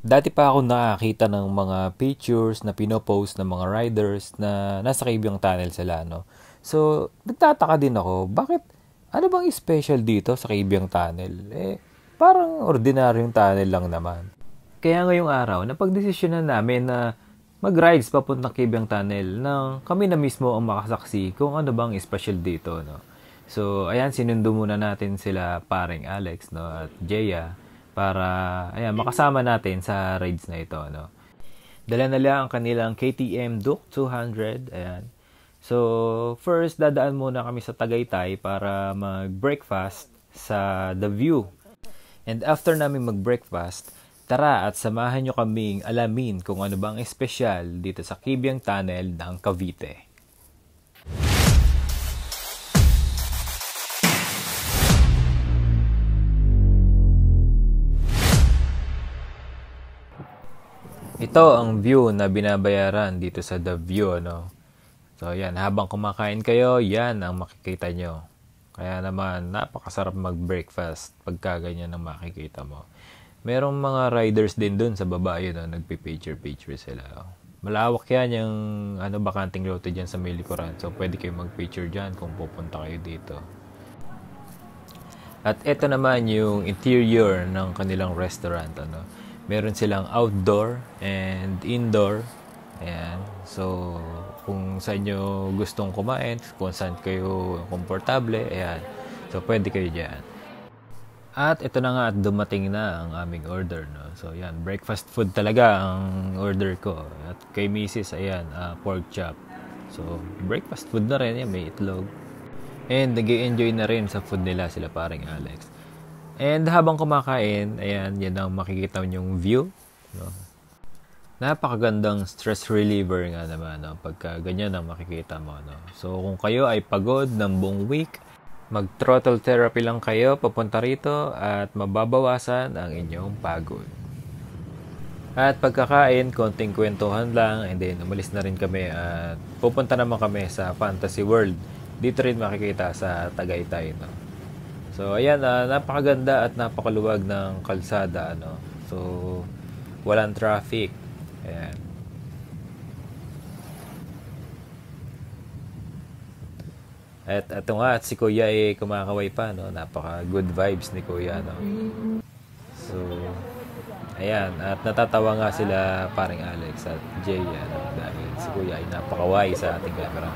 Dati pa ako nakakita ng mga pictures na pinopost ng mga riders na nasa Kabyang Tunnel sila, no? So, nagtataka din ako, bakit, ano bang special dito sa Kabyang Tunnel? Parang ordinaryong tunnel lang naman. Kaya ngayong araw, napagdesisyonan namin na mag-rides papuntang Kabyang Tunnel nang kami na mismo ang makasaksi kung ano bang special dito, no? So, ayan, sinundo muna natin sila paring Alex, no, at Jeya para, ayan, makasama natin sa rides na ito, no. Dala nila ang kanilang KTM Duke 200, ayan. So, first, dadaan muna kami sa Tagaytay para mag-breakfast sa The View. And after namin mag-breakfast, tara at samahan nyo kaming alamin kung ano bang espesyal dito sa Kibyang Tunnel ng Cavite. Ito ang view na binabayaran dito sa The View, no? So, yan. Habang kumakain kayo, yan ang makikita nyo. Kaya naman, napakasarap mag-breakfast pagka ganyan ang makikita mo. Merong mga riders din dun sa baba yun, no? Nagpi-picture-picture sila. Malawak yan yung bakanting lote dyan sa may likuran. So, pwede kayo mag-picture dyan kung pupunta kayo dito. At ito naman yung interior ng kanilang restaurant, ano. Meron silang outdoor and indoor. Ayan. So, kung saan nyo gustong kumain, kung saan kayo komportable, ayan. So, pwede kayo dyan. At ito na nga at dumating na ang aming order, no. So, ayan, breakfast food talaga ang order ko. At kay Mrs. ayan, pork chop. So, breakfast food na rin, yan, may itlog. And nag-enjoy na rin sa food nila sila paring Alex. And habang kumakain, ayan, yan ang makikita nyong view, no? Napakagandang stress reliever nga naman, no? Pagka ganyan ang makikita mo, no? So, kung kayo ay pagod ng buong week, mag-throttle therapy lang kayo papunta rito at mababawasan ang inyong pagod. At pagkakain, konting kwentuhan lang, and then umalis na rin kami at pupunta naman kami sa Fantasy World. Dito rin makikita sa Tagaytay, no? So, ayan, napakaganda at napakaluwag ng kalsada, ano. So, walang traffic. Ayan. At ito nga, at si Kuya ay kumakaway pa, no. Napaka good vibes ni Kuya, no. So, ayan, at natatawa nga sila paring Alex at Jay, ano, dahil si Kuya ay napakaway sa ating camera.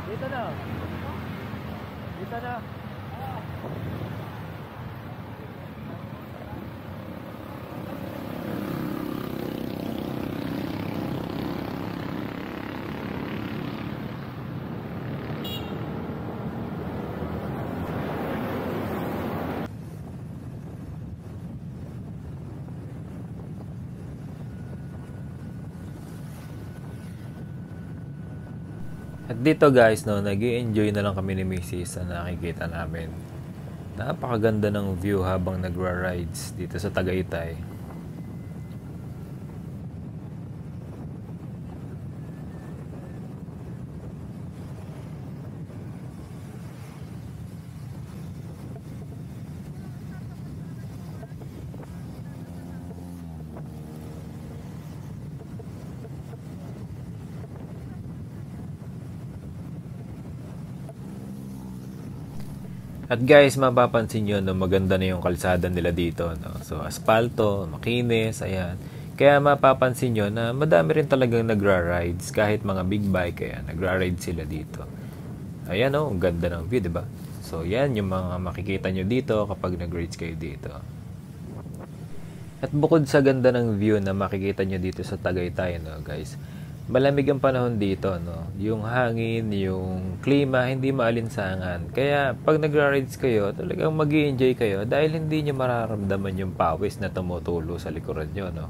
Dito na. Dito na. At dito guys, no, nag-i-enjoy na lang kami ni Mrs. sa nakikita namin. Napakaganda ng view habang nagra-rides dito sa Tagaytay. At guys, mapapansin nyo, no, maganda na yung kalsada nila dito, no? So, asfalto, makinis, ayan. Kaya mapapansin nyo na madami rin talagang nagra-rides, kahit mga big bike, ayan, nagra-ride sila dito. Ayan, oh, ang ganda ng view, diba? So, yan yung mga makikita nyo dito kapag nag-rides kayo dito. At bukod sa ganda ng view na makikita nyo dito sa Tagaytay, no, guys, malamig ang panahon dito, no? Yung hangin, yung klima, hindi maalinsangan. Kaya, pag nagra-rides kayo, talagang mag-i-enjoy kayo dahil hindi nyo mararamdaman yung pawis na tumutulo sa likuran nyo, no?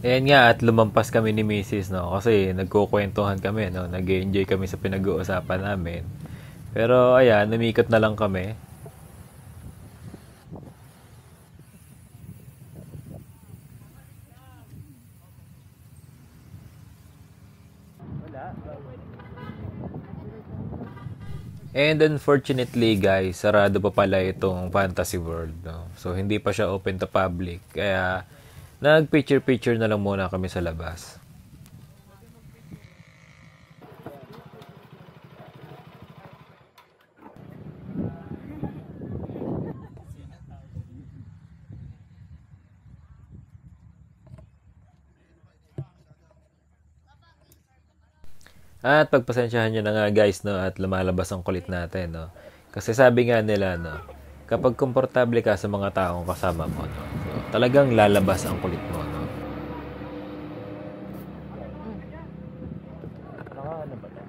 Ayan nga, at lumampas kami ni Mrs. no, kasi nagkukwentuhan kami, no, nag-enjoy kami sa pinag-uusapan namin. Pero ayan, namikot na lang kami. And unfortunately guys, sarado pa pala itong Fantasy World. No? So hindi pa siya open to public. Kaya nag-picture-picture na lang muna kami sa labas. At pagpasensyahan nyo na nga guys, no, at lumalabas ang kulit natin, no. Kasi sabi nga nila, no, kapag komportable ka sa mga taong kasama mo, no, so, talagang lalabas ang kulit mo, no. Ano ba to?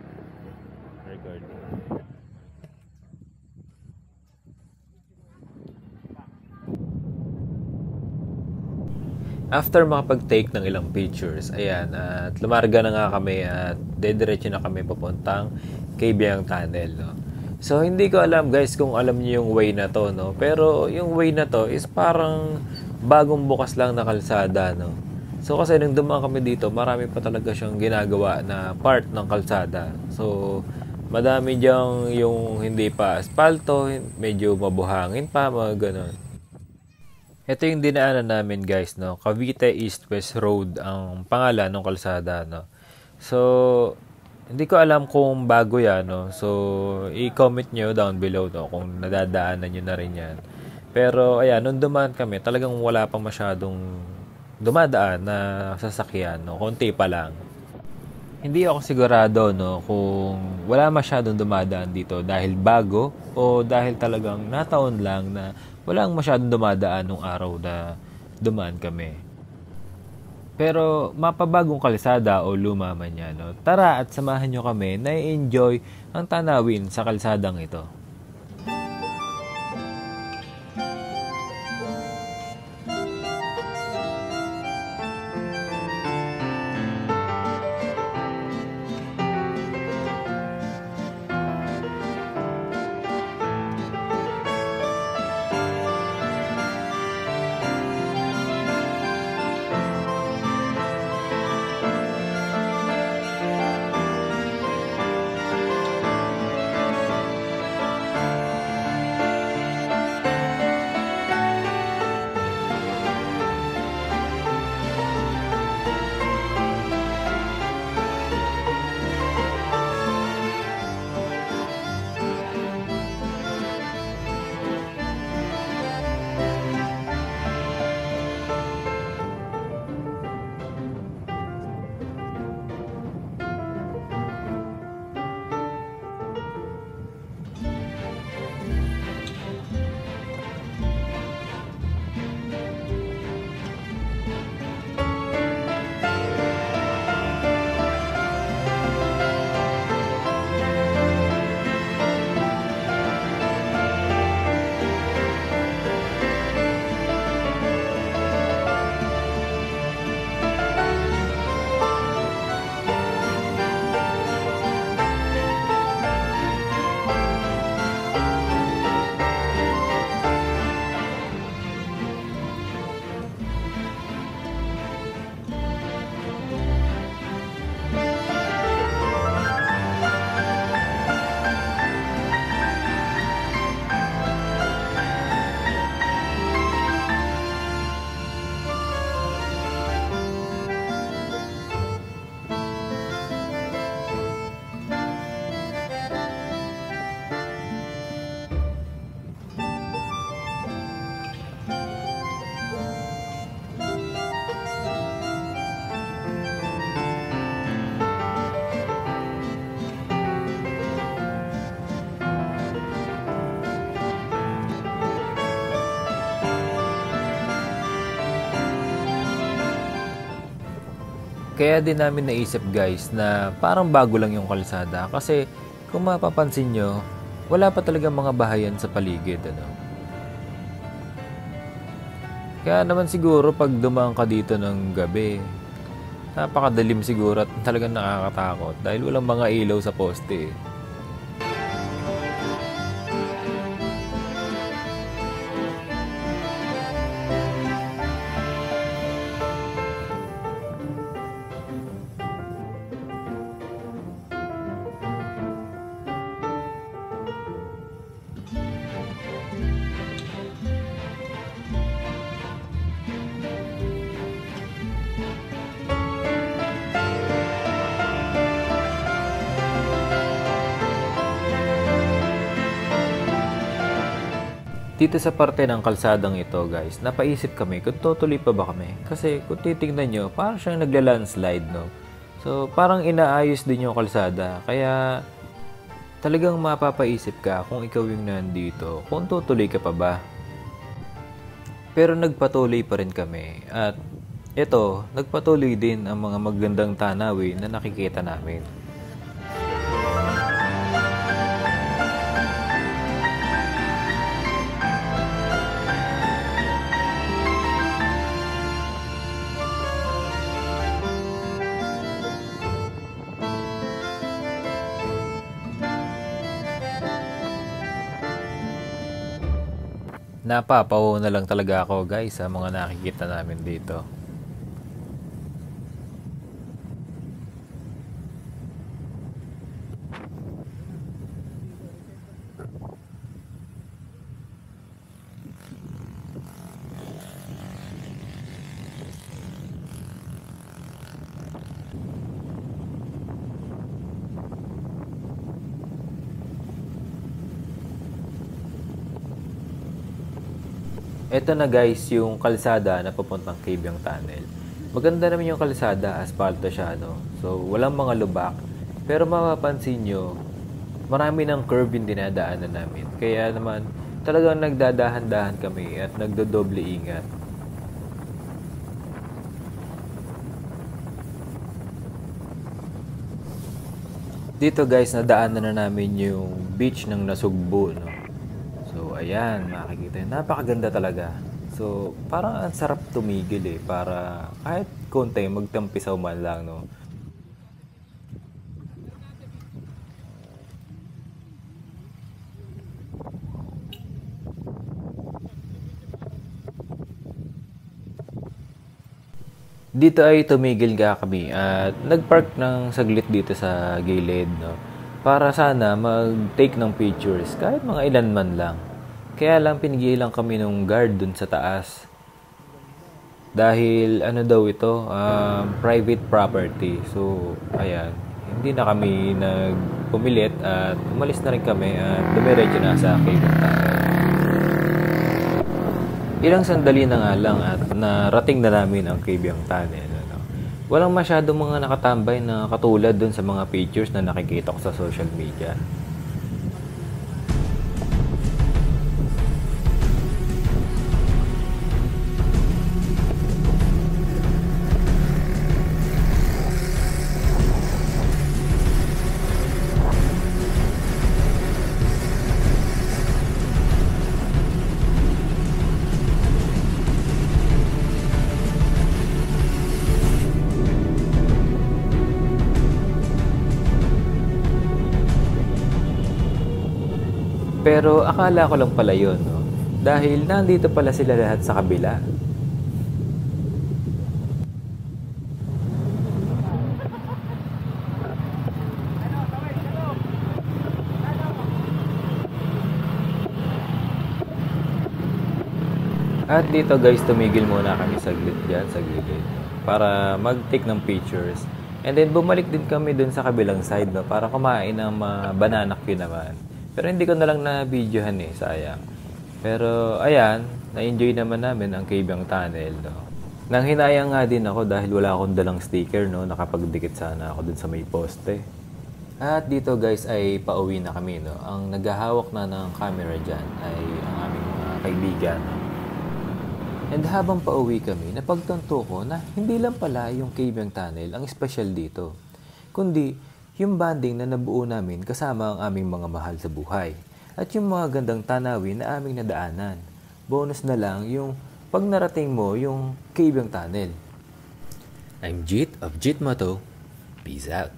Recording. After makapag-take ng ilang pictures, ayan, at lumarga na nga kami at dediretso na kami papuntang Kabyang Tunnel, no. So, hindi ko alam guys kung alam niyo yung way na to, no. Pero yung way na to is parang bagong bukas lang na kalsada, no. So, kasi nung dumaan kami dito, marami pa talaga siyang ginagawa na part ng kalsada. So, madami diyang yung hindi pa asfalto, medyo mabuhangin pa, mga ganun. Ito yung dinaanan namin guys, no. Cavite East-West Road ang pangalan ng kalsada, no. So, hindi ko alam kung bago yan, no. So, i-comment nyo down below, no, kung nadadaanan nyo na rin yan. Pero, ayan, nung dumaan kami, talagang wala pang masyadong dumadaan na sasakyan, no. Konti pa lang. Hindi ako sigurado, no, kung wala masyadong dumadaan dito dahil bago o dahil talagang nataon lang na walang masyadong dumadaan nung araw na dumaan kami. Pero mapabagong kalsada o luma man yan, no? Tara at samahan nyo kami na i-enjoy ang tanawin sa kalsadang ito. Kaya din namin naisip guys na parang bago lang yung kalsada kasi kung mapapansin nyo, wala pa talaga mga bahayan sa paligid. Ano? Kaya naman siguro pag dumaan ka dito ng gabi, napakadilim siguro at talagang nakakatakot dahil walang mga ilaw sa poste. Dito sa parte ng kalsadang ito guys, napaisip kami kung tutuloy pa ba kami. Kasi kung titignan nyo, parang siyang nagla-landslide, no? So parang inaayos din yung kalsada. Kaya talagang mapapaisip ka kung ikaw yung nandito, kung tutuloy ka pa ba. Pero nagpatuloy pa rin kami. At ito, nagpatuloy din ang mga magandang tanawin na nakikita namin. Napapaw na lang talaga ako guys sa mga nakikita namin dito. Ito na guys yung kalsada na papuntang Cabiang Tunnel. Maganda naman yung kalsada, asfalto siya, no? So, walang mga lubak. Pero mapapansin nyo, marami ng curve yung dinadaanan namin. Kaya naman, talagang nagdadahan-dahan kami at nagdodoble ingat. Dito guys, nadaanan na namin yung beach ng Nasugbu, no? So, ayan, makikita yun. Napakaganda talaga. So, parang ang sarap tumigil eh. Para kahit konti, magtampisaw man lang, no? Dito ay tumigil nga kami at nagpark ng saglit dito sa gilid, no? Para sana mag-take ng pictures kahit mga ilan man lang. Kaya lang pinigilan kami nung guard dun sa taas. Dahil ano daw ito, private property. So, ayan, hindi na kami nagpumilit at umalis na rin kami at dumiretso na sa Cabiang Tunnel. Ilang sandali na nga lang at narating na namin ang Cabiang Tunnel. Walang masyadong mga nakatambay na katulad dun sa mga pictures na nakikita ko sa social media. Pero akala ko lang pala yun, no? Dahil nandito pala sila lahat sa kabila. At dito guys, tumigil muna kami saglit dyan, sa gilid. Para mag-take ng pictures. And then bumalik din kami dun sa kabilang side, no? Para kumain ng mga banana cue naman. Pero hindi ko na lang na-videohan eh, sayang. Pero ayan, na-enjoy naman namin ang Cabiang Tunnel, no? Nanghinayang nga din ako dahil wala akong dalang sticker, no? Nakapagdikit sana ako dun sa may poste. At dito guys ay pauwi na kami, no? Ang naghahawak na ng camera dyan ay ang aming mga kaibigan, no? And habang pauwi kami, napagtanto ko na hindi lang pala yung Cabiang Tunnel ang special dito, kundi yung bonding na nabuo namin kasama ang aming mga mahal sa buhay. At yung mga gandang tanawin na aming nadaanan. Bonus na lang yung pag narating mo yung Cabiang Tunnel. I'm Jit of Jitmoto. Peace out.